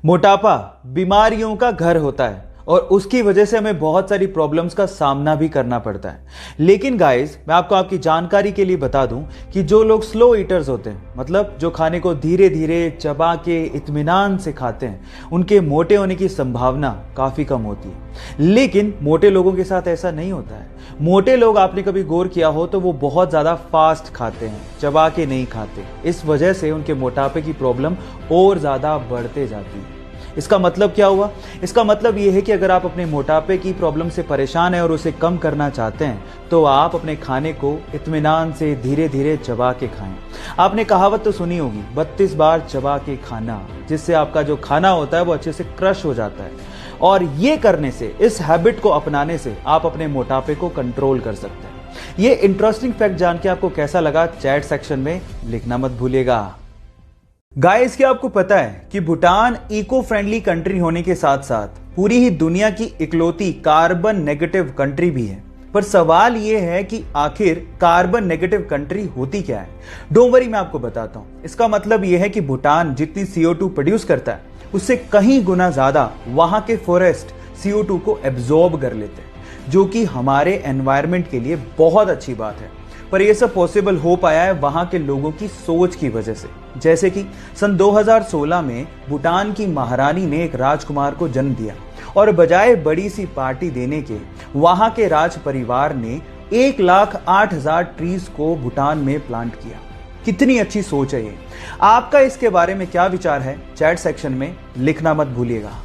मोटापा बीमारियों का घर होता है और उसकी वजह से हमें बहुत सारी प्रॉब्लम्स का सामना भी करना पड़ता है। लेकिन गाइस, मैं आपको आपकी जानकारी के लिए बता दूं कि जो लोग स्लो ईटर्स होते हैं, मतलब जो खाने को धीरे धीरे चबा के इत्मीनान से खाते हैं, उनके मोटे होने की संभावना काफ़ी कम होती है। लेकिन मोटे लोगों के साथ ऐसा नहीं होता है। मोटे लोग, आपने कभी गौर किया हो तो वो बहुत ज़्यादा फास्ट खाते हैं, चबा के नहीं खाते। इस वजह से उनके मोटापे की प्रॉब्लम और ज़्यादा बढ़ते जाती है। इसका मतलब क्या हुआ? इसका मतलब यह है कि अगर आप अपने मोटापे की प्रॉब्लम से परेशान हैं और उसे कम करना चाहते हैं तो आप अपने खाने को इत्मीनान से धीरे धीरे चबा के खाएं। आपने कहावत तो सुनी होगी, 32 बार चबा के खाना, जिससे आपका जो खाना होता है वो अच्छे से क्रश हो जाता है। और ये करने से, इस हैबिट को अपनाने से आप अपने मोटापे को कंट्रोल कर सकते हैं। ये इंटरेस्टिंग फैक्ट जान के आपको कैसा लगा, चैट सेक्शन में लिखना मत भूलिएगा। गाइस, क्या आपको पता है कि भूटान इको फ्रेंडली कंट्री होने के साथ साथ पूरी ही दुनिया की इकलौती कार्बन नेगेटिव कंट्री भी है। पर सवाल यह है कि आखिर कार्बन नेगेटिव कंट्री होती क्या है? डोंट वरी, मैं आपको बताता हूं। इसका मतलब यह है कि भूटान जितनी CO2 प्रोड्यूस करता है उससे कहीं गुना ज्यादा वहां के फॉरेस्ट CO2 को एब्जॉर्ब कर लेते हैं, जो कि हमारे एनवायरमेंट के लिए बहुत अच्छी बात है। पर यह सब पॉसिबल हो पाया है वहां के लोगों की सोच की वजह से। जैसे कि सन 2016 में भूटान की महारानी ने एक राजकुमार को जन्म दिया और बजाय बड़ी सी पार्टी देने के वहां के राज परिवार ने 1,08,000 ट्रीज को भूटान में प्लांट किया। कितनी अच्छी सोच है ये। आपका इसके बारे में क्या विचार है? चैट सेक्शन में लिखना मत भूलिएगा।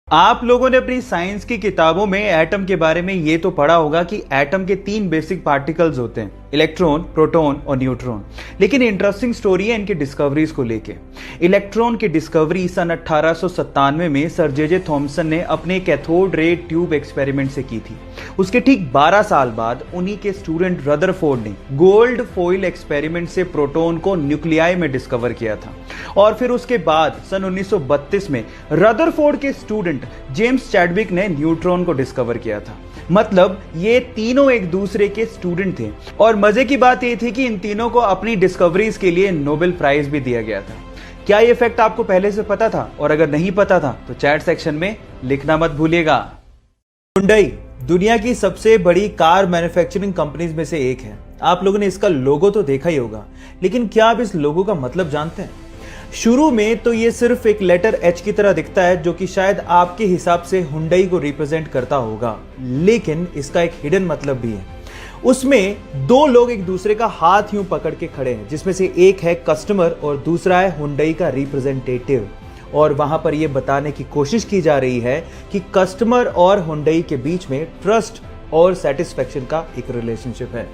आप लोगों ने अपनी साइंस की किताबों में एटम के बारे में ये तो पढ़ा होगा कि एटम के 3 बेसिक पार्टिकल्स होते हैं, इलेक्ट्रॉन, प्रोटॉन और न्यूट्रॉन। लेकिन इंटरेस्टिंग स्टोरी है इनकी डिस्कवरीज को लेके। इलेक्ट्रॉन की डिस्कवरी सन 1897 में सर जे थॉमसन ने अपने कैथोड रे ट्यूब एक्सपेरिमेंट से की थी। उसके ठीक 12 साल बाद उन्हीं के स्टूडेंट रदरफोर्ड ने गोल्ड फॉइल एक्सपेरिमेंट से प्रोटॉन को न्यूक्लियाई में डिस्कवर किया था। और फिर उसके बाद सन 1932 में रदरफोर्ड के स्टूडेंट जेम्स चैडविक ने न्यूट्रॉन को डिस्कवर किया था। मतलब ये तीनों एक दूसरे के स्टूडेंट थे। और मजे की बात ये थी कि इन तीनों को अपनी डिस्कवरीज के लिए नोबेल प्राइज भी दिया गया था। क्या ये फैक्ट आपको पहले से पता था? और अगर नहीं पता था तो चैट सेक्शन में लिखना मत भूलिएगा। हुंडई दुनिया की सबसे बड़ी कार मैन्युफैक्चरिंग कंपनीज में से एक है। आप लोगों ने इसका लोगो तो देखा ही होगा, लेकिन क्या आप इस लोगो का मतलब जानते हैं? शुरू में तो ये सिर्फ एक लेटर H की तरह दिखता है, जो कि शायद आपके हिसाब से हुंडई को रिप्रेजेंट करता होगा, लेकिन इसका एक हिडन मतलब भी है। उसमें 2 लोग एक दूसरे का हाथ यूं पकड़ के खड़े हैं, जिसमें से एक है कस्टमर और दूसरा है हुंडई का रिप्रेजेंटेटिव। और वहां पर यह बताने की कोशिश की जा रही है कि कस्टमर और हुंडई के बीच में ट्रस्ट और सेटिस्फेक्शन का एक रिलेशनशिप है।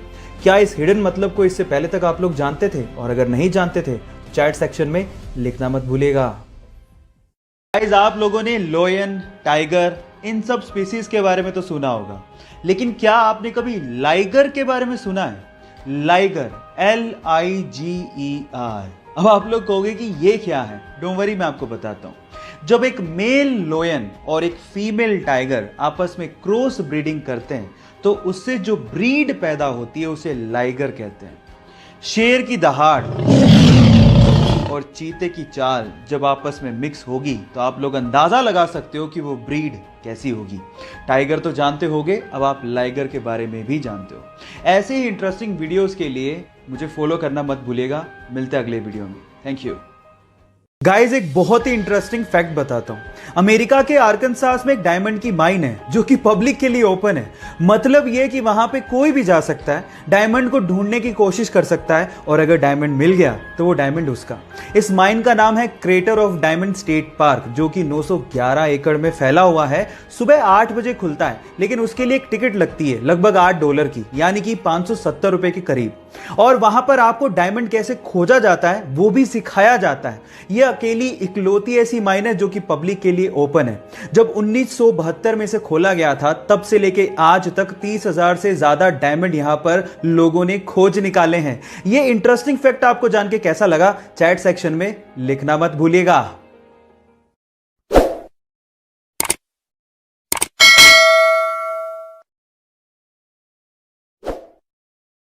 क्या इस हिडन मतलब को इससे पहले तक आप लोग जानते थे? और अगर नहीं जानते थे तो चैट सेक्शन में लिखना मत भूलिएगा। गाइस, आप लोगों ने लोयन, टाइगर, इन सब स्पीसीज के बारे में तो सुना होगा, लेकिन क्या आपने कभी लाइगर के बारे में सुना है? Liger, LIGER। अब आप लोग कहोगे कि ये क्या है? डोंट वरी, मैं आपको बताता हूं। जब एक मेल लोयन और एक फीमेल टाइगर आपस में क्रॉस ब्रीडिंग करते हैं तो उससे जो ब्रीड पैदा होती है उसे लाइगर कहते हैं। शेर की दहाड़ और चीते की चाल जब आपस में मिक्स होगी तो आप लोग अंदाजा लगा सकते हो कि वो ब्रीड कैसी होगी। टाइगर तो जानते होगे, अब आप लाइगर के बारे में भी जानते हो। ऐसे ही इंटरेस्टिंग वीडियोस के लिए मुझे फॉलो करना मत भूलिएगा। मिलते हैं अगले वीडियो में। Thank you. गाइस, एक बहुत ही इंटरेस्टिंग फैक्ट बताता हूं। अमेरिका के आर्कनसास में एक डायमंड की माइन है जो कि पब्लिक के लिए ओपन है। मतलब यह कि वहां पे कोई भी जा सकता है, डायमंड को ढूंढने की कोशिश कर सकता है, और अगर डायमंड मिल गया तो वो डायमंड उसका। इस माइन का नाम है crater of diamond state park, जो कि 911 एकड़ में फैला हुआ है। सुबह 8 बजे खुलता है, लेकिन उसके लिए एक टिकट लगती है लगभग $8 की, यानी कि 570 रुपए के करीब। और वहां पर आपको डायमंड कैसे खोजा जाता है वो भी सिखाया जाता है। यह अकेली इकलौती ऐसी माइन है जो कि पब्लिक के लिए ओपन है। जब 1972 में से खोला गया था, तब से लेके आज तक 30,000 से ज्यादा डायमंड यहां पर लोगों ने खोज निकाले हैं। यह इंटरेस्टिंग फैक्ट आपको जान के कैसा लगा? चैट सेक्शन में लिखना मत भूलिएगा।